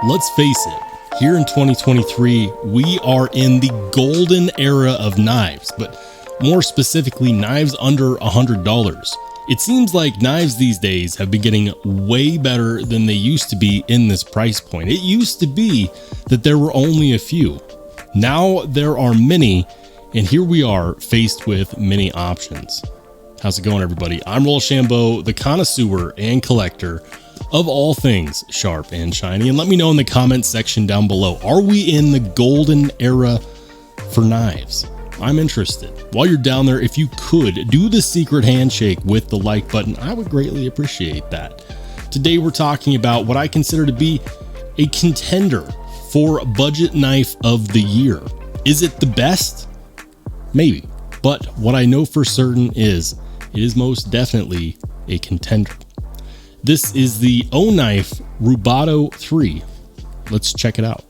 Let's face it, here in 2023, we are in the golden era of knives, but more specifically, knives under $100. It seems like knives these days have been getting way better than they used to be in this price point. It used to be that there were only a few. Now there are many, and here we are faced with many options. How's it going, everybody? I'm Rollshambo, the connoisseur and collector of all things sharp and shiny. And let me know in the comments section down below, are we in the golden era for knives? I'm interested. While you're down there, if you could do the secret handshake with the like button, I would greatly appreciate that. Today we're talking about what I consider to be a contender for budget knife of the year. Is it the best? Maybe. But what I know for certain is it is most definitely a contender. This is the Oknife Rubato 3. Let's check it out.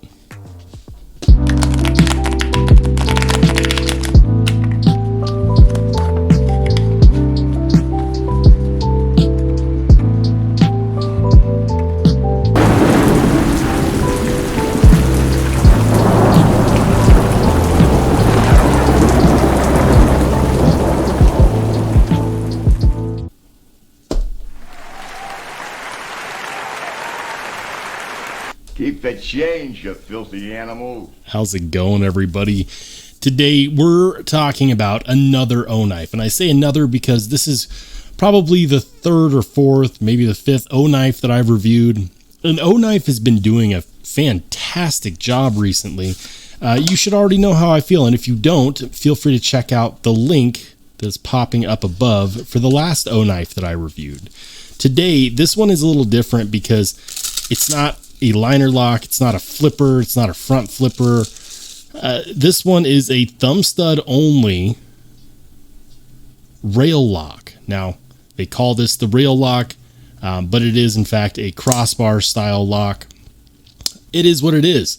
Keep the change, you filthy animal. How's it going, everybody? Today we're talking about another Oknife, and I say another because this is probably the third or fourth, maybe the fifth Oknife that I've reviewed. And Oknife has been doing a fantastic job recently. You should already know how I feel, and if you don't, feel free to check out the link that's popping up above for the last Oknife that I reviewed. Today, this one is a little different because it's not a liner lock, it's not a flipper, it's not a front flipper. This one is a thumb stud only rail lock. Now, they call this the rail lock, but it is in fact a crossbar style lock. It is what it is.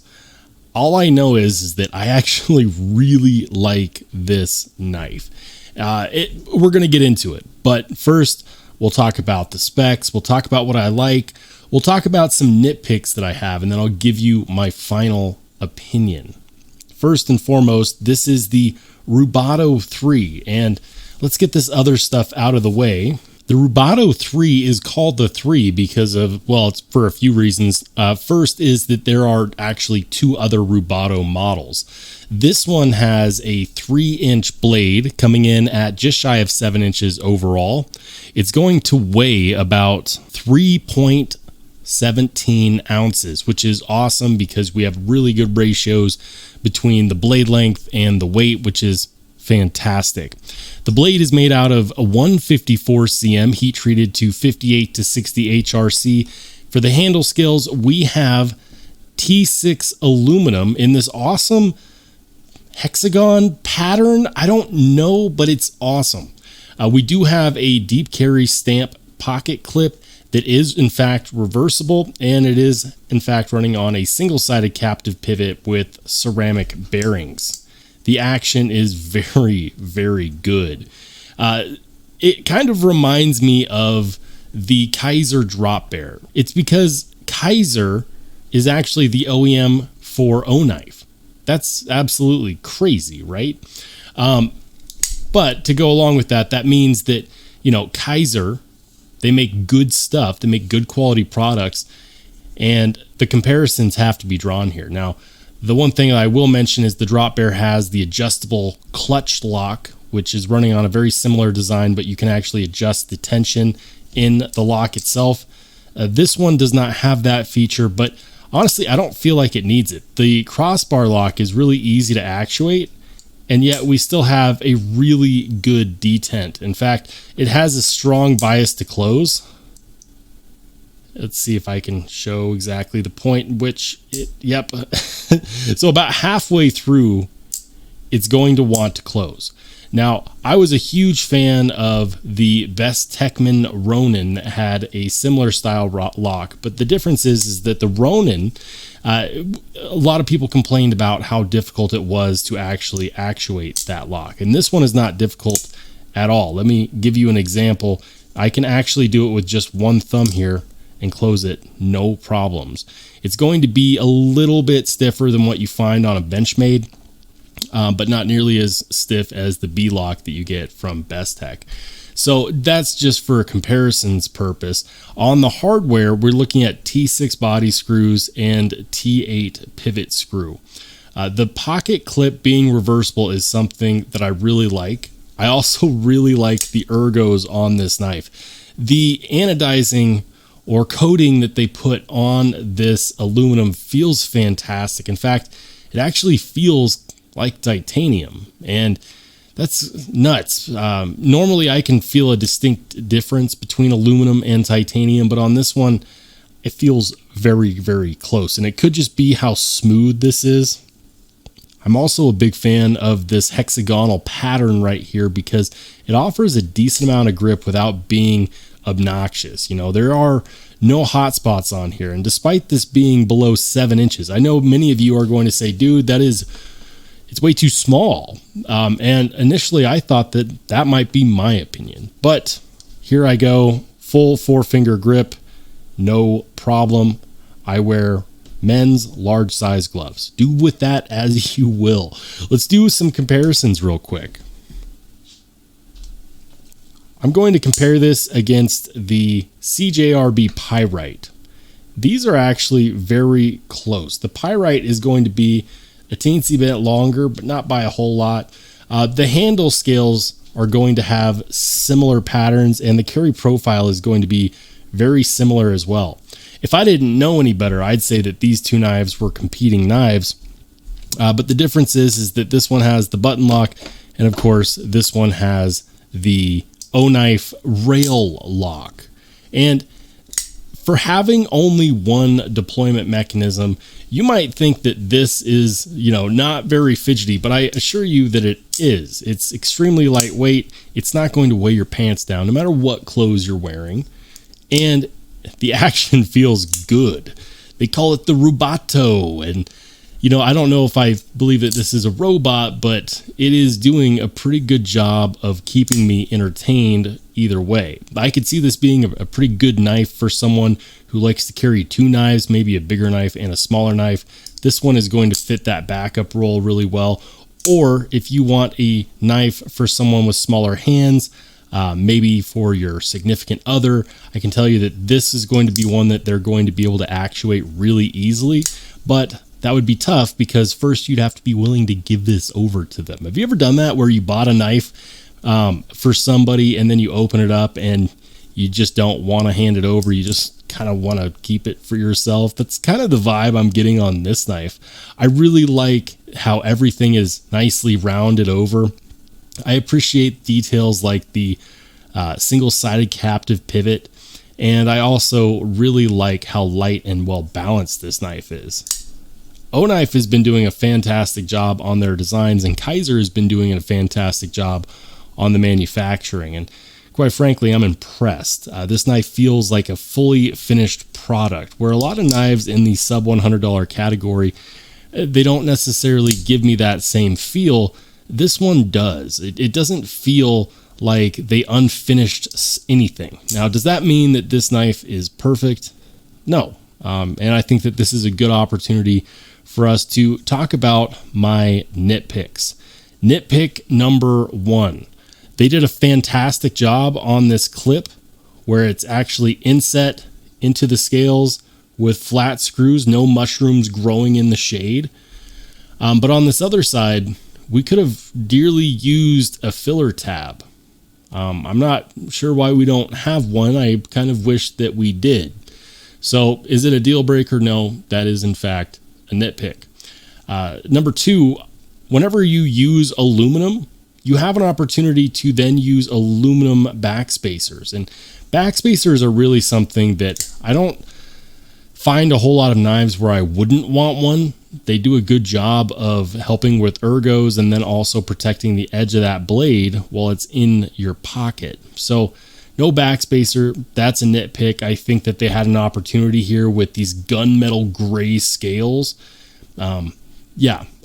All I know is that I actually really like this knife. We're going to get into it, but first we'll talk about the specs, we'll talk about what I like, we'll talk about some nitpicks that I have, and then I'll give you my final opinion. First and foremost, this is the Rubato 3, and let's get this other stuff out of the way. The Rubato 3 is called the 3 because of, well, it's for a few reasons. First is that there are actually two other Rubato models. This one has a 3-inch blade coming in at just shy of 7 inches overall. It's going to weigh about 3.17 ounces, which is awesome because we have really good ratios between the blade length and the weight, which is fantastic. The blade is made out of a 154 cm heat treated to 58 to 60 HRC. For the handle scales, we have T6 aluminum in this awesome hexagon pattern. I don't know, but it's awesome. We do have a deep carry stamp pocket clip that is in fact reversible, and it is in fact running on a single-sided captive pivot with ceramic bearings. The action is very, very good. It kind of reminds me of the Kaiser drop bear. It's because Kaiser is actually the OEM for Oknife. That's absolutely crazy, right? But to go along with that, that means that, you know, Kaiser, they make good stuff, they make good quality products, and the comparisons have to be drawn here. Now, the one thing I will mention is the drop bear has the adjustable clutch lock, which is running on a very similar design, but you can actually adjust the tension in the lock itself. This one does not have that feature, but honestly, I don't feel like it needs it. The crossbar lock is really easy to actuate, and yet we still have a really good detent. In fact, it has a strong bias to close. Let's see if I can show exactly the point in which it, yep. So about halfway through, it's going to want to close. Now, I was a huge fan of the Best Techman Ronin that had a similar style lock, but the difference is that the Ronin, a lot of people complained about how difficult it was to actually actuate that lock. And this one is not difficult at all. Let me give you an example. I can actually do it with just one thumb here, and close it no problems. It's going to be a little bit stiffer than what you find on a Benchmade, but not nearly as stiff as the B-Lock that you get from Bestech. So that's just for comparison's purpose. On the hardware, we're looking at T6 body screws and T8 pivot screw. The pocket clip being reversible is something that I really like. I also really like the ergos on this knife. The anodizing or coating that they put on this aluminum feels fantastic. In fact, it actually feels like titanium, and that's nuts. Normally I can feel a distinct difference between aluminum and titanium, but on this one, it feels very, very close. And it could just be how smooth this is. I'm also a big fan of this hexagonal pattern right here because it offers a decent amount of grip without being obnoxious. You know, there are no hot spots on here. And despite this being below 7 inches, I know many of you are going to say, dude, it's way too small. And initially I thought that might be my opinion, but here I go, full 4-finger grip, no problem. I wear men's large size gloves. Do with that as you will. Let's do some comparisons real quick. I'm going to compare this against the CJRB Pyrite. These are actually very close. The Pyrite is going to be a teensy bit longer, but not by a whole lot. The handle scales are going to have similar patterns, and the carry profile is going to be very similar as well. If I didn't know any better, I'd say that these two knives were competing knives. But the difference is that this one has the button lock, and of course, this one has the Oknife rail lock. And for having only one deployment mechanism, you might think that this is, not very fidgety, but I assure you that it is. It's extremely lightweight. It's not going to weigh your pants down, no matter what clothes you're wearing. And the action feels good. They call it the Rubato, and I don't know if I believe that this is a robot, but it is doing a pretty good job of keeping me entertained either way. I could see this being a pretty good knife for someone who likes to carry 2 knives, maybe a bigger knife and a smaller knife. This one is going to fit that backup role really well. Or if you want a knife for someone with smaller hands, maybe for your significant other, I can tell you that this is going to be one that they're going to be able to actuate really easily, but that would be tough because first you'd have to be willing to give this over to them. Have you ever done that where you bought a knife for somebody and then you open it up and you just don't want to hand it over? You just kind of want to keep it for yourself. That's kind of the vibe I'm getting on this knife. I really like how everything is nicely rounded over. I appreciate details like the single-sided captive pivot, and I also really like how light and well balanced this knife is. Oknife has been doing a fantastic job on their designs, and Kaiser has been doing a fantastic job on the manufacturing, and quite frankly, I'm impressed. This knife feels like a fully finished product, where a lot of knives in the sub $100 category, they don't necessarily give me that same feel. This one does. It doesn't feel like they unfinished anything. Now, does that mean that this knife is perfect? No. And I think that this is a good opportunity for us to talk about my nitpicks. Nitpick number 1. They did a fantastic job on this clip where it's actually inset into the scales with flat screws, no mushrooms growing in the shade. But on this other side, we could have dearly used a filler tab. I'm not sure why we don't have one. I kind of wish that we did. So is it a deal breaker? No, that is in fact a nitpick. Number 2, whenever you use aluminum, you have an opportunity to then use aluminum backspacers. And backspacers are really something that I don't find a whole lot of knives where I wouldn't want one. They do a good job of helping with ergos and then also protecting the edge of that blade while it's in your pocket. So no backspacer, that's a nitpick. I think that they had an opportunity here with these gunmetal gray scales.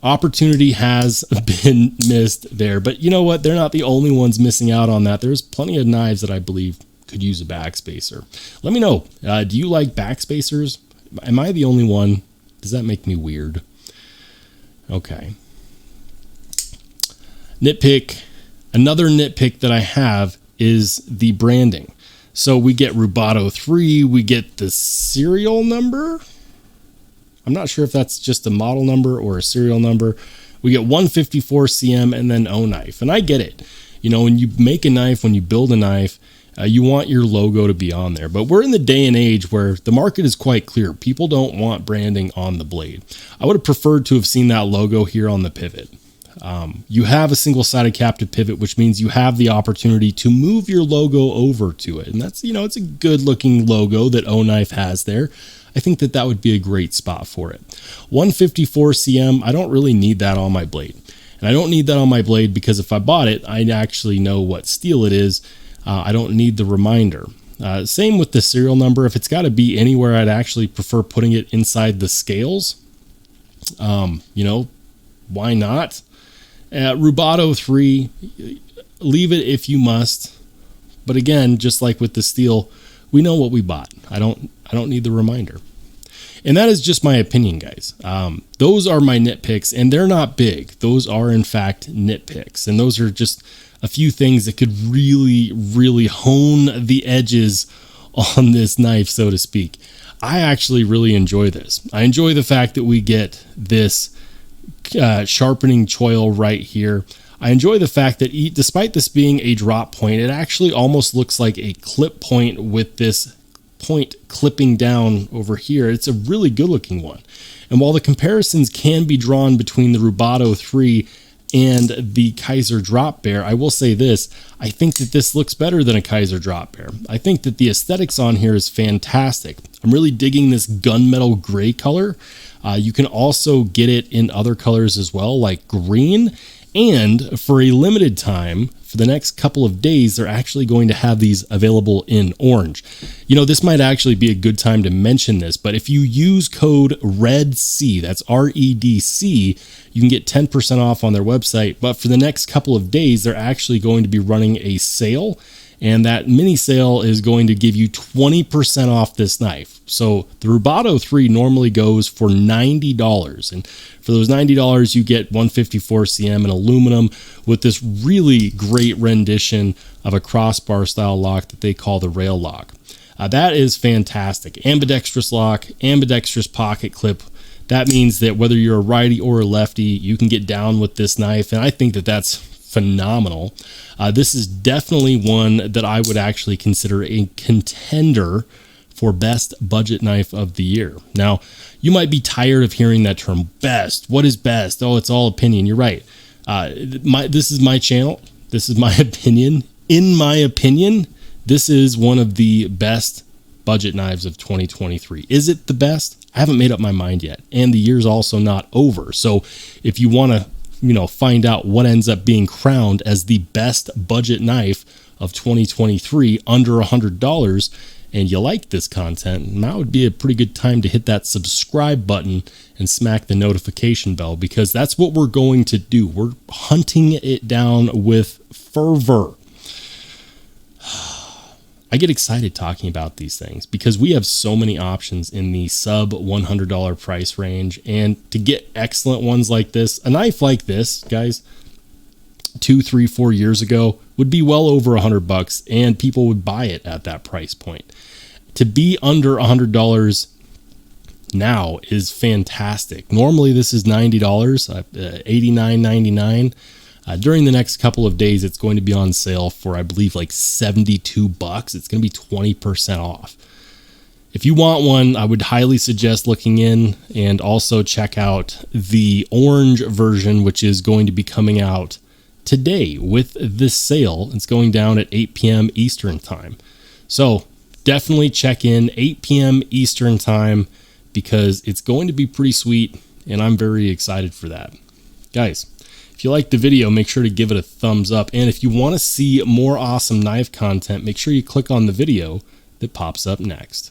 Opportunity has been missed there, but you know what? They're not the only ones missing out on that. There's plenty of knives that I believe could use a backspacer. Let me know. Do you like backspacers? Am I the only one? Does that make me weird? Okay. Nitpick. Another nitpick that I have is the branding. So we get Rubato 3, we get the serial number. I'm not sure if that's just a model number or a serial number. We get 154 cm and then Oknife. And I get it. You know, when you make a knife, when you build a knife, you want your logo to be on there. But we're in the day and age where the market is quite clear. People don't want branding on the blade. I would have preferred to have seen that logo here on the pivot. You have a single-sided captive pivot, which means you have the opportunity to move your logo over to it. And that's, you know, it's a good-looking logo that Oknife has there. I think that that would be a great spot for it. 154 cm, I don't really need that on my blade. And I don't need that on my blade because if I bought it, I actually know what steel it is. I don't need the reminder. Same with the serial number. If it's got to be anywhere, I'd actually prefer putting it inside the scales. You know, why not? Rubato 3, leave it if you must. But again, just like with the steel, we know what we bought. I don't need the reminder. And that is just my opinion, guys. Those are my nitpicks, and they're not big. Those are, in fact, nitpicks. And those are just a few things that could really, really hone the edges on this knife, so to speak. I actually really enjoy this. I enjoy the fact that we get this sharpening choil right here. I enjoy the fact that despite this being a drop point, it actually almost looks like a clip point with this point clipping down over here. It's a really good looking one. And while the comparisons can be drawn between the Rubato 3 and the Kaiser drop bear, I will say this: I think that this looks better than a Kaiser drop bear. I think that the aesthetics on here is fantastic. I'm really digging this gunmetal gray color. You can also get it in other colors as well, like green. And for a limited time, for the next couple of days, they're actually going to have these available in orange. You know, this might actually be a good time to mention this, but if you use code REDC, that's REDC, you can get 10% off on their website. But for the next couple of days, they're actually going to be running a sale. And that mini sale is going to give you 20% off this knife. So the Rubato 3 normally goes for $90. And for those $90, you get 154 cm in aluminum with this really great rendition of a crossbar style lock that they call the rail lock. That is fantastic. Ambidextrous lock, ambidextrous pocket clip. That means that whether you're a righty or a lefty, you can get down with this knife. And I think that that's phenomenal. This is definitely one that I would actually consider a contender for best budget knife of the year. Now, you might be tired of hearing that term, best. What is best? Oh, it's all opinion. You're right. This is my channel. This is my opinion. In my opinion, this is one of the best budget knives of 2023. Is it the best? I haven't made up my mind yet. And the year's also not over. So if you want to find out what ends up being crowned as the best budget knife of 2023 under $100 and you like this content, now would be a pretty good time to hit that subscribe button and smack the notification bell, because that's what we're going to do. We're hunting it down with fervor. I get excited talking about these things because we have so many options in the sub $100 price range. And to get excellent ones like this, a knife like this, guys, 2, 3, 4 years ago would be well over $100 and people would buy it at that price point. To be under $100 now is fantastic. Normally this is $90, $89.99. During the next couple of days, it's going to be on sale for, I believe, like $72. It's going to be 20% off. If you want one, I would highly suggest looking in, and also check out the orange version, which is going to be coming out today with this sale. It's going down at 8 p.m. Eastern time. So definitely check in 8 p.m. Eastern time, because it's going to be pretty sweet, and I'm very excited for that. Guys, if you liked the video, make sure to give it a thumbs up. And if you want to see more awesome knife content, make sure you click on the video that pops up next.